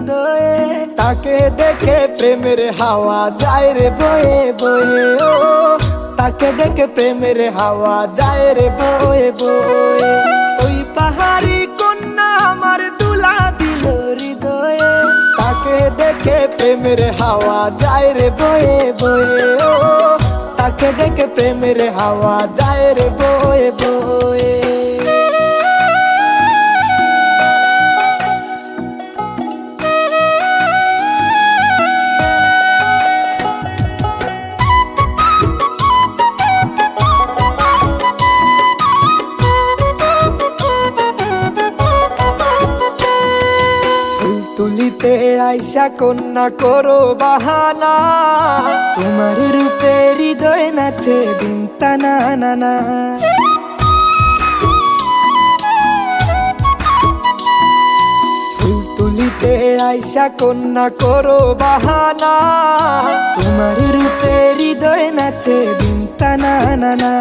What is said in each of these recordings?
হৃদয়ে, তাকে দেখে প্রেমের হাওয়া যায় রে বয়ে বয়ে। ও তাকে দেখে প্রেমের হাওয়া যায় রে বয়ে বয়ে। ওই পাহাড়ি কন্যা আমার দুলা দিল হৃদয়ে, তাকে দেখে প্রেমের হাওয়া যায় রে বয়ে বয়ে। ও তাকে দেখে প্রেমের হাওয়া যায় রে বয়ে বয়ে। তুলিতে আইসা কন্যা করো বাহানা, তোমার রূপে হৃদয় নাচে দিন টানা না না। ফুল তুলিতে আইসা কন্যা করো বাহানা, তোমার রূপে হৃদয় নাচে দিন টানা না না।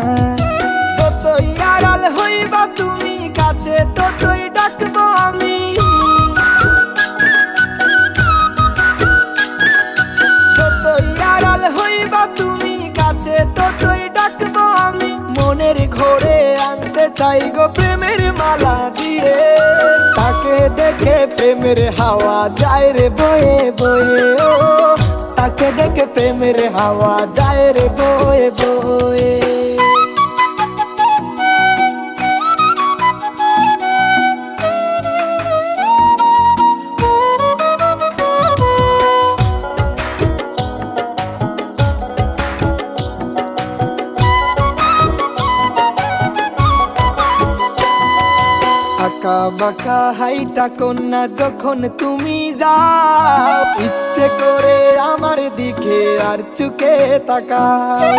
যতই আড়াল হইবা তুমি কাছে ততই ডাকবো আমি, তুমি কাছে ততই ডাকবো আমি। মনের ঘরে আনতে চাই গো প্রেমের মালা দিয়ে, তাকে দেখে প্রেমের হাওয়া যায় রে বয়ে বয়ে। ও তাকে দেখে প্রেমের হাওয়া যায় রে বয়ে বয়ে। আঁকা বাঁকা হাইটা কন্যা যখন তুমি যাও, ইচ্ছে করে আমার দিকে আর চুকে তাকাও।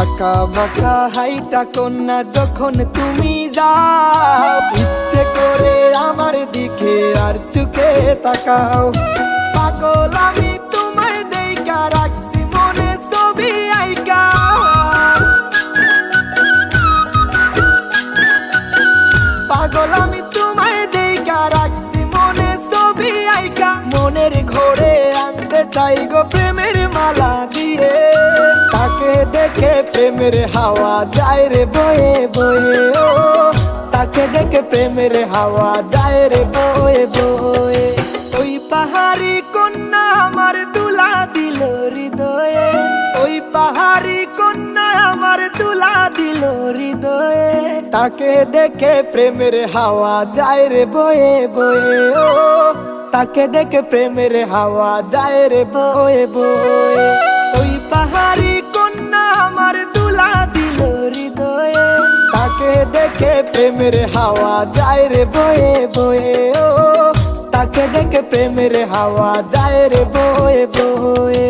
আঁকা বাঁকা হাইটা কন্যা যখন তুমি যাও, ইচ্ছে করে আমার দিকে আর চুকে তাকাও। পাগল আমি তোমায় দেইকা রাখছি মনে ছবি আইকা, পাগল আমি তোমায় দেইকা রাখছি মনে ছবি আইকা। মনের ঘরে আনতে চাই গো প্রেমের মালা দিয়ে, তাকে দেখে প্রেমের হাওয়া যায় রে বয়ে বয়ে। ও তাকে দেখে প্রেমের হাওয়া যায় রে বয়ে বয়ে। ওই পাহাড়ি কন্যা আমার দুলা দিল হৃদয়ে, ওই পাহাড়ি কন্যা আমার দুলা দিল হৃদয়ে, তাকে দেখে প্রেমের হাওয়া যায় রে বয়ে বয়ে। ও তাকে দেখে প্রেমের হাওয়া যায় রে বয়ে বয়ে। ওই পাহাড়ি কন্যা আমার দুলা দিল হৃদয়ে, তাকে দেখে প্রেমের হাওয়া যায় রে বয়ে বয়ে। ও তাকে দেখে প্রেমের হাওয়া যায় রে বয়ে বয়ে।